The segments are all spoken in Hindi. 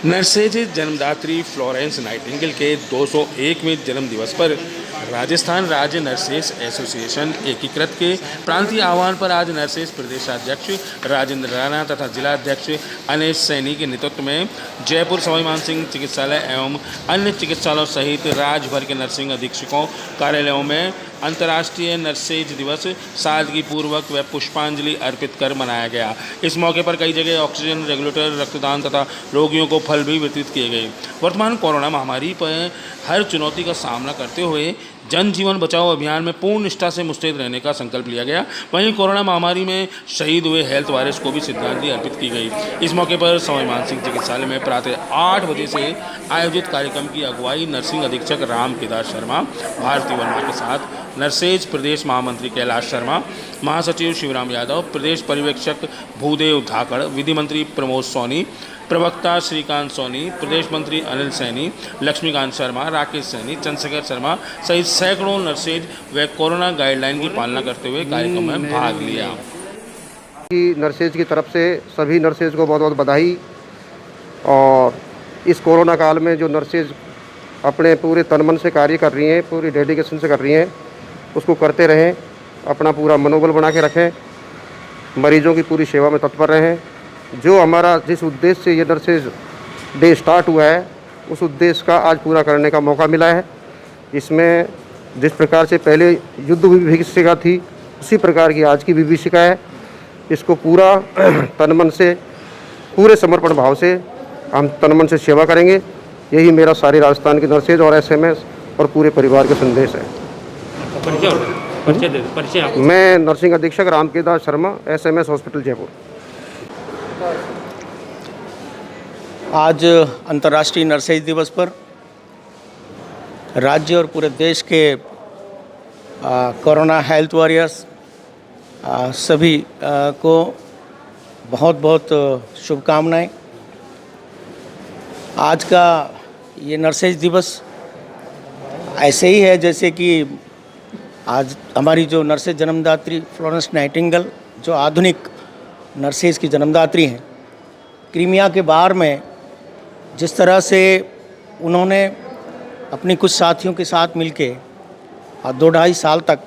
नर्सेज जन्मदात्री फ्लोरेंस नाइटिंगेल के 201वें जन्म दिवस पर राजस्थान राज्य नर्सेज एसोसिएशन एकीकृत के प्रांतीय आह्वान पर आज नर्सेज प्रदेशाध्यक्ष राजेंद्र राणा तथा जिलाध्यक्ष अनेश सैनी के नेतृत्व में जयपुर सवाई मानसिंह चिकित्सालय एवं अन्य चिकित्सालयों सहित राज्य भर के नर्सिंग अधीक्षकों कार्यालयों में अंतर्राष्ट्रीय नर्सेज दिवस सादगीपूर्वक व पुष्पांजलि अर्पित कर मनाया गया। इस मौके पर कई जगह ऑक्सीजन रेगुलेटर, रक्तदान तथा रोगियों को फल भी वितरित किए गए। वर्तमान कोरोना महामारी पर हर चुनौती का सामना करते हुए जन जीवन बचाओ अभियान में पूर्ण निष्ठा से मुस्तैद रहने का संकल्प लिया गया। वहीं कोरोना महामारी में शहीद हुए हेल्थ वॉरियर्स को भी श्रद्धांजलि अर्पित की गई। इस मौके पर सवाई मानसिंह चिकित्सालय में प्रातः 8 बजे से आयोजित कार्यक्रम की अगुवाई नर्सिंग अधीक्षक राम केदार शर्मा, भारती वर्मा के साथ नर्सेज प्रदेश महामंत्री कैलाश शर्मा, महासचिव शिवराम यादव, प्रदेश पर्यवेक्षक भूदेव धाकड़, विधि मंत्री प्रमोद सोनी, प्रवक्ता श्रीकांत सोनी, प्रदेश मंत्री अनिल सैनी, लक्ष्मीकांत शर्मा, राकेश सैनी, चंद्रशेखर शर्मा सहित सैकड़ों नर्सेज व कोरोना गाइडलाइन की पालना करते हुए कार्यक्रम में भाग लिया। नर्सेज की तरफ से सभी नर्सेज को बहुत बहुत बधाई। और इस कोरोना काल में जो नर्सेज अपने पूरे तन मन से कार्य कर रही हैं, पूरी डेडिकेशन से कर रही हैं, उसको करते रहें, अपना पूरा मनोबल बना के रखें, मरीजों की पूरी सेवा में तत्पर रहें। जो हमारा जिस उद्देश्य से ये नर्सेज डे स्टार्ट हुआ है, उस उद्देश्य का आज पूरा करने का मौका मिला है। इसमें जिस प्रकार से पहले युद्ध विभीषिका थी, उसी प्रकार की आज की विभीषिका है। इसको पूरा तन मन से, पूरे समर्पण भाव से हम तन मन से सेवा करेंगे। यही मेरा सारे राजस्थान के नर्सेज और एसएमएस और पूरे परिवार का संदेश है। मैं नर्सिंग अधीक्षक राम केदार शर्मा, एसएमएस हॉस्पिटल जयपुर। आज अंतर्राष्ट्रीय नर्सेज दिवस पर राज्य और पूरे देश के कोरोना हेल्थ वॉरियर्स सभी को बहुत बहुत शुभकामनाएं। आज का ये नर्सेज दिवस ऐसे ही है जैसे कि आज हमारी जो नर्सेज जन्मदात्री फ्लोरेंस नाइटिंगेल, जो आधुनिक नर्सेज की जन्मदात्री हैं, क्रीमिया के बार में जिस तरह से उन्होंने अपनी कुछ साथियों के साथ मिलके 2-2.5 साल तक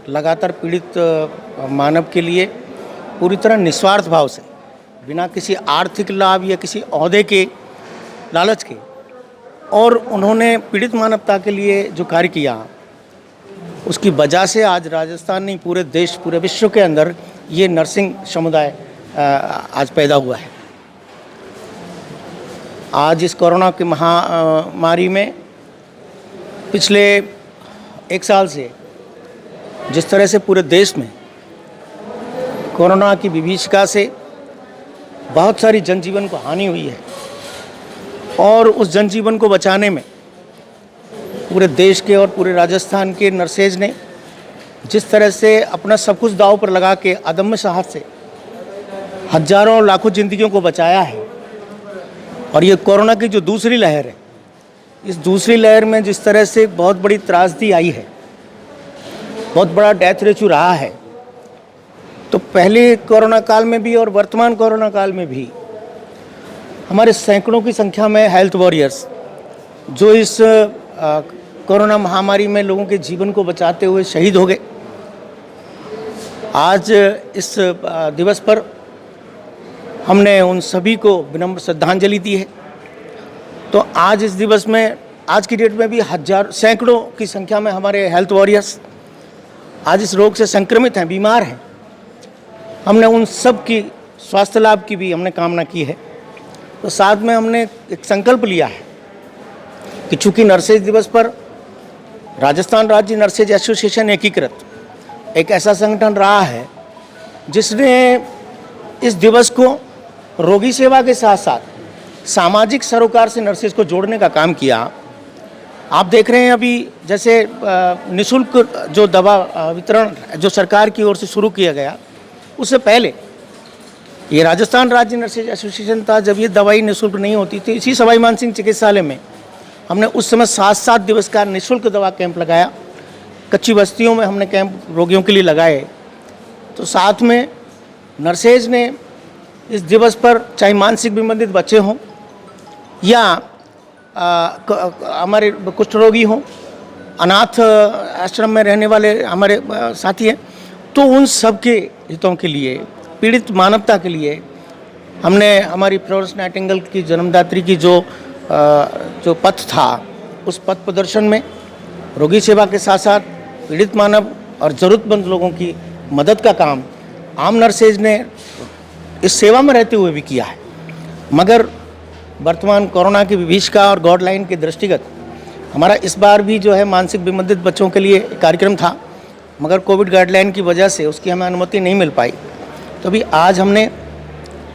लगातार पीड़ित मानव के लिए पूरी तरह निस्वार्थ भाव से, बिना किसी आर्थिक लाभ या किसी ओहदे के लालच के, और उन्होंने पीड़ित मानवता के लिए जो कार्य किया, उसकी वजह से आज राजस्थान नहीं, पूरे देश, पूरे विश्व के अंदर ये नर्सिंग समुदाय आज पैदा हुआ है। आज इस कोरोना की महामारी में पिछले 1 साल से जिस तरह से पूरे देश में कोरोना की विभीषिका से बहुत सारी जनजीवन को हानि हुई है, और उस जनजीवन को बचाने में पूरे देश के और पूरे राजस्थान के नर्सेज ने जिस तरह से अपना सब कुछ दांव पर लगा के अदम्य साहस से हजारों लाखों जिंदगियों को बचाया है। और ये कोरोना की जो दूसरी लहर है, इस दूसरी लहर में जिस तरह से बहुत बड़ी त्रासदी आई है, बहुत बड़ा डेथ रेशो रहा है, तो पहले कोरोना काल में भी और वर्तमान कोरोना काल में भी हमारे सैकड़ों की संख्या में हेल्थ वॉरियर्स जो इस कोरोना महामारी में लोगों के जीवन को बचाते हुए शहीद हो गए। आज इस दिवस पर हमने उन सभी को विनम्र श्रद्धांजलि दी है। तो आज इस दिवस में, आज की डेट में भी सैकड़ों की संख्या में हमारे हेल्थ वॉरियर्स आज इस रोग से संक्रमित हैं, बीमार हैं। हमने उन सब की स्वास्थ्य लाभ की भी हमने कामना की है। तो साथ में हमने एक संकल्प लिया है कि चूँकि नर्सेज दिवस पर राजस्थान राज्य नर्सेज एसोसिएशन एकीकृत एक ऐसा संगठन रहा है जिसने इस दिवस को रोगी सेवा के साथ साथ सामाजिक सरोकार से नर्सेज को जोड़ने का काम किया। आप देख रहे हैं अभी जैसे निःशुल्क जो दवा वितरण जो सरकार की ओर से शुरू किया गया, उससे पहले ये राजस्थान राज्य नर्सेज एसोसिएशन था। जब ये दवाई निःशुल्क नहीं होती थी, इसी सवाई मानसिंह चिकित्सालय में हमने उस समय 7-7 दिवस का निःशुल्क दवा कैंप लगाया। कच्ची बस्तियों में हमने कैंप रोगियों के लिए लगाए। तो साथ में नर्सेज ने इस दिवस पर चाहे मानसिक संबंधित बच्चे हों या हमारे कुष्ठ रोगी हों, अनाथ आश्रम में रहने वाले हमारे साथी हैं, तो उन सब के हितों के लिए, पीड़ित मानवता के लिए हमने हमारी फ्लोरेंस नाइटिंगेल की जन्मदात्री की जो पथ था, उस पथ प्रदर्शन में रोगी सेवा के साथ साथ पीड़ित मानव और ज़रूरतमंद लोगों की मदद का काम आम नर्सेज ने इस सेवा में रहते हुए भी किया है। मगर वर्तमान कोरोना की विभीषिका और गाइडलाइन के दृष्टिगत हमारा इस बार भी जो है मानसिक विमर्दित बच्चों के लिए कार्यक्रम था, मगर कोविड गाइडलाइन की वजह से उसकी हमें अनुमति नहीं मिल पाई। तो अभी आज हमने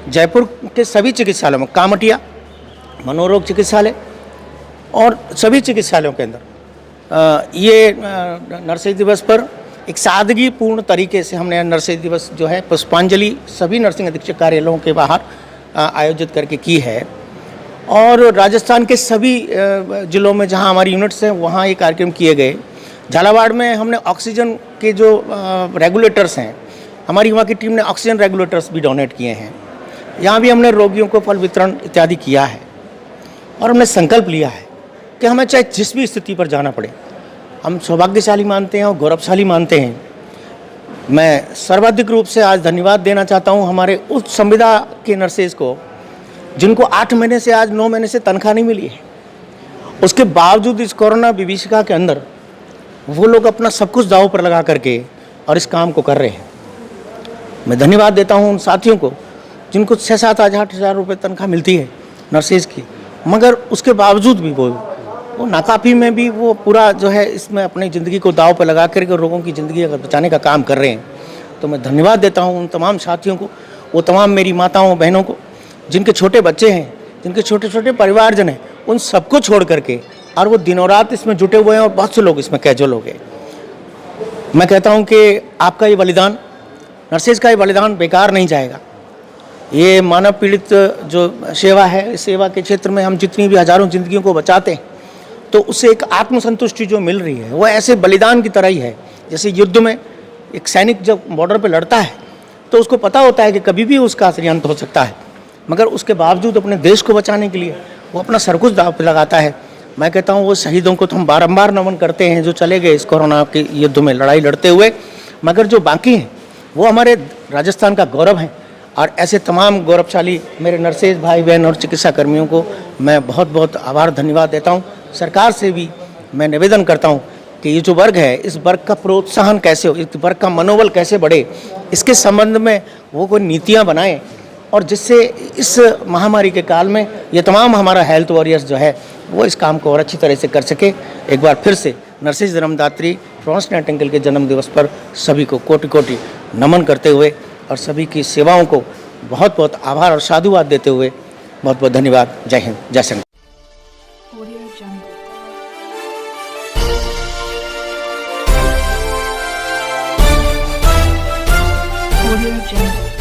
जयपुर के सभी चिकित्सालयों में, कामटिया, मनोरोग चिकित्सालय और सभी चिकित्सालयों के अंदर ये नर्सेज दिवस पर एक सादगीपूर्ण तरीके से हमने नर्सेज दिवस जो है पुष्पांजलि सभी नर्सिंग अधीक्षक कार्यालयों के बाहर आयोजित करके की है। और राजस्थान के सभी जिलों में जहां हमारी यूनिट्स हैं वहां ये कार्यक्रम किए गए। झालावाड़ में हमने ऑक्सीजन के जो रेगुलेटर्स हैं, हमारी वहाँ की टीम ने ऑक्सीजन रेगुलेटर्स भी डोनेट किए हैं। यहाँ भी हमने रोगियों को फल वितरण इत्यादि किया है और हमने संकल्प लिया है कि हमें चाहे जिस भी स्थिति पर जाना पड़े, हम सौभाग्यशाली मानते हैं और गौरवशाली मानते हैं। मैं सर्वाधिक रूप से आज धन्यवाद देना चाहता हूँ हमारे उस संविदा के नर्सेज को जिनको 8 महीने से आज 9 महीने से तनख्वाह नहीं मिली है। उसके बावजूद इस कोरोना विभीषिका के अंदर वो लोग अपना सब कुछ दांव पर लगा करके और इस काम को कर रहे हैं। मैं धन्यवाद देता हूँ उन साथियों को जिनको 6-7 8 हज़ार रुपये तनख्वाह मिलती है नर्सेज की, मगर उसके बावजूद भी वो नाकाफी में भी वो पूरा जो है इसमें अपनी ज़िंदगी को दांव पर लगा करके लोगों की ज़िंदगी बचाने का काम कर रहे हैं। तो मैं धन्यवाद देता हूँ उन तमाम साथियों को, वो तमाम मेरी माताओं बहनों को जिनके छोटे बच्चे हैं, जिनके छोटे छोटे परिवारजन हैं, उन सबको छोड़ करके और वो दिनों रात इसमें जुटे हुए हैं और बहुत से लोग इसमें कैजुअल हो गए। मैं कहता हूँ कि आपका ये बलिदान, नर्सेज का ये बलिदान बेकार नहीं जाएगा। ये मानव पीड़ित जो सेवा है, इस सेवा के क्षेत्र में हम जितनी भी हज़ारों ज़िंदगियों को बचाते हैं तो उससे एक आत्मसंतुष्टि जो मिल रही है वो ऐसे बलिदान की तरह ही है। जैसे युद्ध में एक सैनिक जब बॉर्डर पर लड़ता है तो उसको पता होता है कि कभी भी उसका अंत हो सकता है, मगर उसके बावजूद अपने देश को बचाने के लिए वो अपना सर कुछ दांव पे लगाता है। मैं कहता हूँ वो शहीदों को तो हम बारंबार नमन करते हैं जो चले गए इस कोरोना के युद्ध में लड़ाई लड़ते हुए, मगर जो बाकी हैं वो हमारे राजस्थान का गौरव हैं। और ऐसे तमाम गौरवशाली मेरे नर्सेज भाई बहन और चिकित्सा कर्मियों को मैं बहुत बहुत आभार धन्यवाद देता हूँ। सरकार से भी मैं निवेदन करता हूँ कि ये जो वर्ग है, इस वर्ग का प्रोत्साहन कैसे हो, इस वर्ग का मनोबल कैसे बढ़े, इसके संबंध में वो कोई नीतियाँ बनाएं और जिससे इस महामारी के काल में ये तमाम हमारा हेल्थ वॉरियर्स जो है वो इस काम को और अच्छी तरह से कर सके। एक बार फिर से नर्सेज जन्मदात्री फ्लोरेंस नाइटिंगेल के जन्म दिवस पर सभी को कोटि कोटि नमन करते हुए और सभी की सेवाओं को बहुत बहुत आभार और साधुवाद देते हुए बहुत बहुत धन्यवाद। जय हिंद, जय संघ। Audio Jungle.